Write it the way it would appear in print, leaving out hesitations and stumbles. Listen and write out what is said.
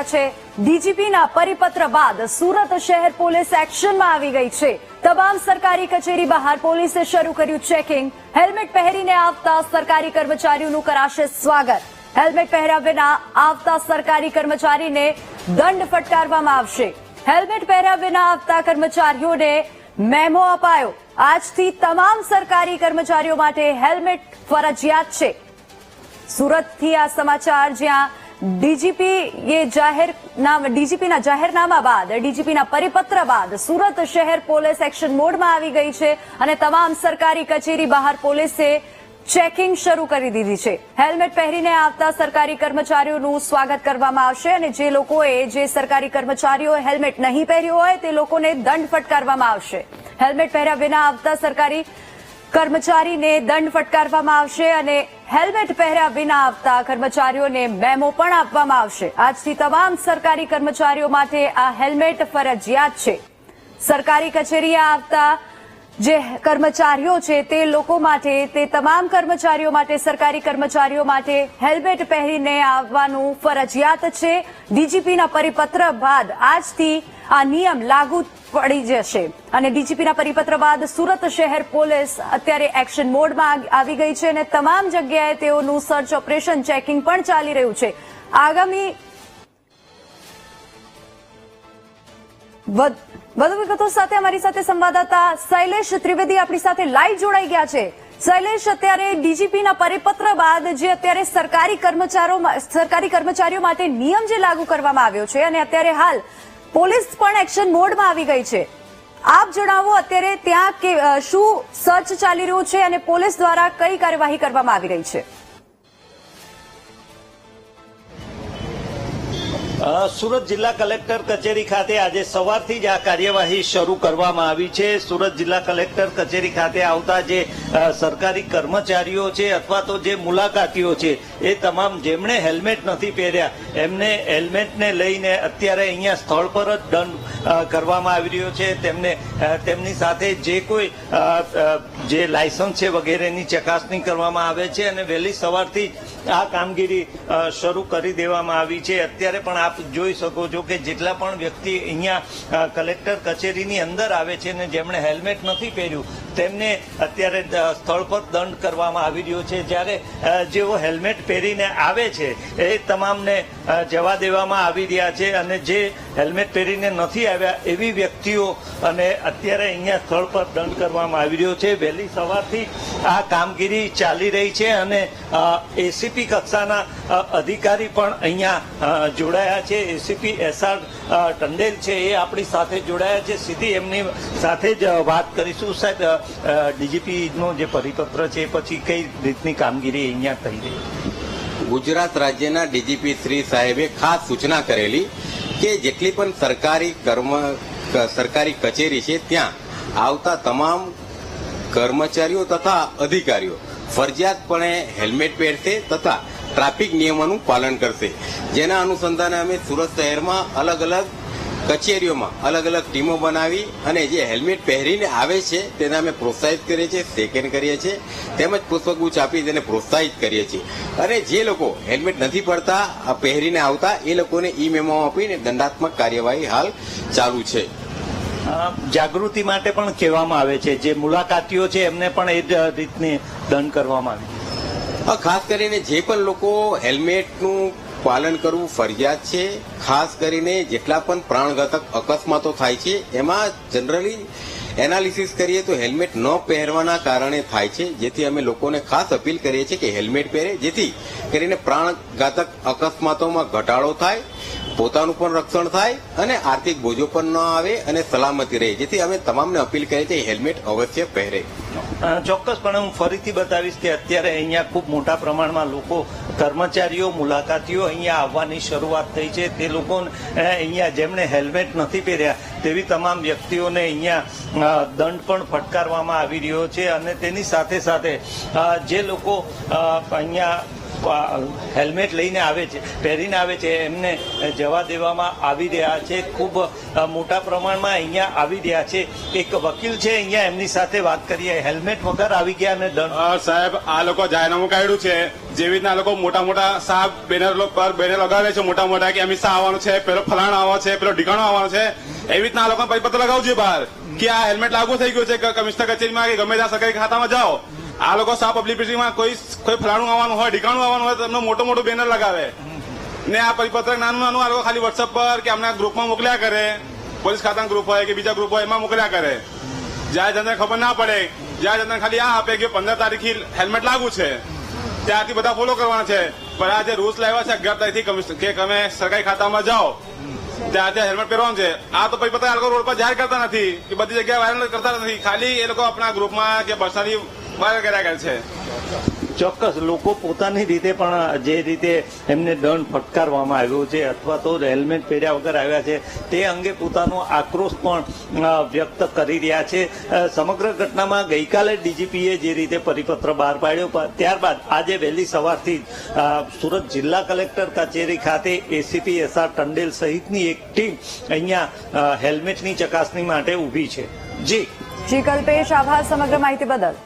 રહ્યા છે। ડીજીપીના પરિપત્ર બાદ સુરત શહેર પોલીસ એક્શનમાં આવી ગઈ છે। તમામ સરકારી કચેરી બહાર પોલીસે શરૂ કર્યું ચેકિંગ। હેલ્મેટ પહેરીને આવતા સરકારી કર્મચારીઓનું કરાશે સ્વાગત। હેલ્મેટ પહેર્યા વિના આવતા સરકારી કર્મચારીને દંડ ફટકારવામાં આવશે। હેલ્મેટ પહેર્યા વિના આવતા કર્મચારીઓને મેમો અપાયો। આજથી તમામ સરકારી કર્મચારીઓ માટે હેલ્મેટ ફરજિયાત છે। સુરતથી આ સમાચાર, જ્યાં ડીજીપીના જાહેરનામા બાદ, ડીજીપીના પરિપત્ર બાદ સુરત શહેર પોલીસ એક્શન મોડમાં આવી ગઈ છે અને તમામ સરકારી કચેરી બહાર પોલીસે ચેકિંગ શરૂ કરી દીધી છે। હેલ્મેટ પહેરીને આવતા સરકારી કર્મચારીઓનું સ્વાગત કરવામાં આવશે અને જે સરકારી કર્મચારીઓએ હેલ્મેટ નહીં પહેર્યું હોય તે લોકોને દંડ ફટકારવામાં આવશે। હેલ્મેટ પહેર્યા વિના આવતા સરકારી કર્મચારીને દંડ ફટકારવામાં આવશે અને હેલ્મેટ પહેર્યા વિના આવતા કર્મચારીઓને મેમો પણ આપવામાં આવશે। આજથી તમામ સરકારી કર્મચારીઓ માટે આ હેલ્મેટ ફરજિયાત છે। સરકારી કચેરીએ આવતા જે કર્મચારીઓ છે તે લોકો માટે, તે તમામ કર્મચારીઓ માટે, સરકારી કર્મચારીઓ માટે હેલ્મેટ પહેરીને આવવાનું ફરજિયાત છે। ડીજીપીના પરિપત્ર બાદ આજથી આ નિયમ લાગુ પડી જશે અને ડીજીપીના પરિપત્ર બાદ સુરત શહેર પોલીસ અત્યારે એક્શન મોડમાં આવી ગઈ છે અને તમામ જગ્યાએ તેઓનું સર્ચ ઓપરેશન, ચેકિંગ પણ ચાલી રહ્યું છે। આગામી વધુ વિગતો સાથે અમારી સાથે સંવાદદાતા શૈલેષ ત્રિવેદી આપણી સાથે લાઈવ જોડાઈ ગયા છે। શૈલેષ, અત્યારે ડીજીપીના પરિપત્ર બાદ જે અત્યારે સરકારી કર્મચારીઓ માટે નિયમ જે લાગુ કરવામાં આવ્યો છે અને અત્યારે હાલ પોલીસ પણ એક્શન મોડમાં આવી ગઈ છે, આપ જણાવો અત્યારે ત્યાં શું સર્ચ ચાલી રહ્યું છે અને પોલીસ દ્વારા કઈ કાર્યવાહી કરવામાં આવી રહી છે? સુરત જિલ્લા કલેક્ટર કચેરી ખાતે આજે સવારથી જ આ કાર્યવાહી શરૂ કરવામાં આવી છે। સુરત જિલ્લા કલેક્ટર કચેરી ખાતે આવતા જે સરકારી કર્મચારીઓ છે અથવા તો જે મુલાકાતીઓ છે એ તમામ જેમણે હેલ્મેટ નથી પહેર્યા એમને હેલ્મેટને લઈને અત્યારે અહીંયા સ્થળ પર જ દંડ કરવામાં આવી રહ્યો છે। તેમની સાથે જે કોઈ જે લાયસન્સ છે વગેરેની ચકાસણી કરવામાં આવે છે અને વહેલી સવારથી આ કામગીરી શરૂ કરી દેવામાં આવી છે। અત્યારે પણ આપ જોઈ શકો છો કે જેટલા પણ વ્યક્તિ અહીંયા કલેક્ટર કચેરીની અંદર આવે છે ને જેમણે હેલ્મેટ નથી પહેર્યું તેમને અત્યારે સ્થળ પર દંડ કરવામાં આવી રહ્યો છે। જ્યારે જેઓ હેલ્મેટ પહેરીને આવે છે એ તમામને જવા દેવામાં આવી રહ્યા છે અને જે હેલ્મેટ પહેરીને નથી આવ્યા એવી વ્યક્તિઓ અને અત્યારે અહીંયા સ્થળ પર દંડ કરવામાં આવી રહ્યો છે। વહેલી સવારથી આ કામગીરી ચાલી રહી છે અને એસીપી કક્ષાના અધિકારી પણ અહીંયા જોડાયા છે। એસીપી SR ટંડેલ છે એ આપણી સાથે જોડાયા છે। સીધી એમની સાથે જ વાત કરીશું। સાહેબ, ડીજીપીનો જે પરિપત્ર છે પછી કઈ રીતની કામગીરી અહીંયા થઈ રહી? ગુજરાત રાજ્યના ડીજીપી શ્રી સાહેબે ખાસ સૂચના કરેલી કે જેટલી પણ સરકારી કચેરી છે ત્યાં આવતા તમામ કર્મચારીઓ તથા અધિકારીઓ ફરજિયાતપણે હેલ્મેટ પહેરશે તથા ટ્રાફિક નિયમોનું પાલન કરશે। જેના અનુસંધાને અમે સુરત શહેરમાં અલગ અલગ કચેરીઓમાં અલગ અલગ ટીમો બનાવી અને જે હેલ્મેટ પહેરીને આવે છે તેને અમે પ્રોત્સાહિત કરીએ છીએ, સેકન્ડ કરીએ છીએ, તેમજ પુષ્પગુચ્છ આપી તેને પ્રોત્સાહિત કરીએ છીએ અને જે લોકો હેલ્મેટ નથી પહેરીને આવતા એ લોકોને મેમો આપીને દંડાત્મક કાર્યવાહી હાલ ચાલુ છે। જાગૃતિ માટે પણ કહેવામાં આવે છે, જે મુલાકાતીઓ છે એમને પણ એ જ રીતની દંડ કરવામાં આવે? ખાસ કરીને જે પણ લોકો હેલ્મેટનું પાલન કરવું ફરજિયાત છે। ખાસ કરીને જેટલા પણ પ્રાણઘાતક અકસ્માતો થાય છે એમાં જનરલી એનાલિસિસ કરીએ તો હેલ્મેટ ન પહેરવાના કારણે થાય છે, જેથી અમે લોકોને ખાસ અપીલ કરીએ છીએ કે હેલ્મેટ પહેરે, જેથી કરીને પ્રાણઘાતક અકસ્માતોમાં ઘટાડો થાય, પોતાનું પણ રક્ષણ થાય અને આર્થિક બોજો પણ ન આવે અને સલામતી રહે, જેથી અમે તમામને અપીલ કરીએ છીએ હેલ્મેટ અવશ્ય પહેરે। ચોક્કસપણે હું ફરીથી બતાવીશ કે અત્યારે અહીંયા ખૂબ મોટા પ્રમાણમાં લોકો, કર્મચારીઓ, મુલાકાતીઓ અહીંયા આવવાની શરૂઆત થઈ છે। તે લોકો અહીંયા જેમણે હેલ્મેટ નથી પહેર્યા તેવી તમામ વ્યક્તિઓને અહીંયા દંડ પણ ફટકારવામાં આવી રહ્યો છે અને તેની સાથે સાથે જે લોકો અહીંયા હેલ્મેટ લઈને આવે છે, પહેરીને આવે છે, એમને જવા દેવામાં આવી રહ્યા છે. ખૂબ મોટા પ્રમાણમાં અહીંયા આવી રહ્યા છે. એક વકીલ છે અહીંયા, એમની સાથે વાત કરીએ. હેલ્મેટ વગર આવી ગયા અને દંડ. સાહેબ, આ લોકો જાહેરનામું કાઢ્યું છે. જેવી રીતના આ લોકો મોટા મોટા સાહેબ બેનર પર બેનર લગાવે છે મોટા મોટા કે અમિત શાહ આવવાનું છે, પેલો ફલાણો આવવાનો છે, પેલો ઢીકાણો આવવાનો છે. એવી રીતના આ લોકો પરિપત્ર લગાવવું જોઈએ બહાર કે આ હેલ્મેટ લાગુ થઈ ગયું છે. કમિશનર કચેરીમાં કે ગમે ત્યાં સરકારી ખાતામાં જાઓ, આ લોકો સાફ પબ્લિસિટીમાં કોઈ ફલાણું આવવાનું હોય, ઢીકાણું આવવાનું હોય તો એમનો મોટો મોટો બેનર લગાવે ને આ પરિપત્ર નાનું નાનું આ લોકો ખાલી વોટ્સઅપ પર કે અમને ગ્રુપમાં મોકલ્યા કરે. પોલીસ ખાતાના ગ્રુપ હોય કે બીજા ગ્રુપ હોય એમાં મોકલ્યા કરે. જ્યાં જનતાને ખબર ના પડે, જ્યાં જનતાને ખાલી આ આપે કે 15 તારીખથી હેલ્મેટ લાગુ છે, ત્યારથી બધા ફોલો કરવાના છે. પણ આ જે રૂલ્સ લાવ્યા છે 11 તારીખથી કે તમે સરકારી ખાતામાં જાઓ ત્યાંથી હેલ્મેટ પહેરવાનું છે, આ તો પરિપત્ર આ લોકો રોડ પર જાહેર કરતા નથી કે બધી જગ્યાએ વાયરલ કરતા નથી. ખાલી એ લોકો આપણા ગ્રુપમાં કે પર્સનલી વાયરલ કર્યા કરે છે. ચોક્કસ લોકો પોતાની રીતે પણ જે રીતે એમને દંડ ફટકારવામાં આવ્યો છે અથવા તો હેલ્મેટ પહેર્યા વગર આવ્યા છે તે અંગે પોતાનો આક્રોશ પણ વ્યક્ત કરી રહ્યા છે. સમગ્ર ઘટનામાં ગઈકાલે ડીજીપીએ જે રીતે પરિપત્ર બહાર પાડ્યો, ત્યારબાદ આજે વહેલી સવારથી સુરત જિલ્લા કલેક્ટર કચેરી ખાતે એસીપી એસઆર ટંડેલ સહિતની એક ટીમ અહીંયા હેલ્મેટની ચકાસણી માટે ઊભી છે. જી કલ્પેશ, આભાર સમગ્ર માહિતી બદલ.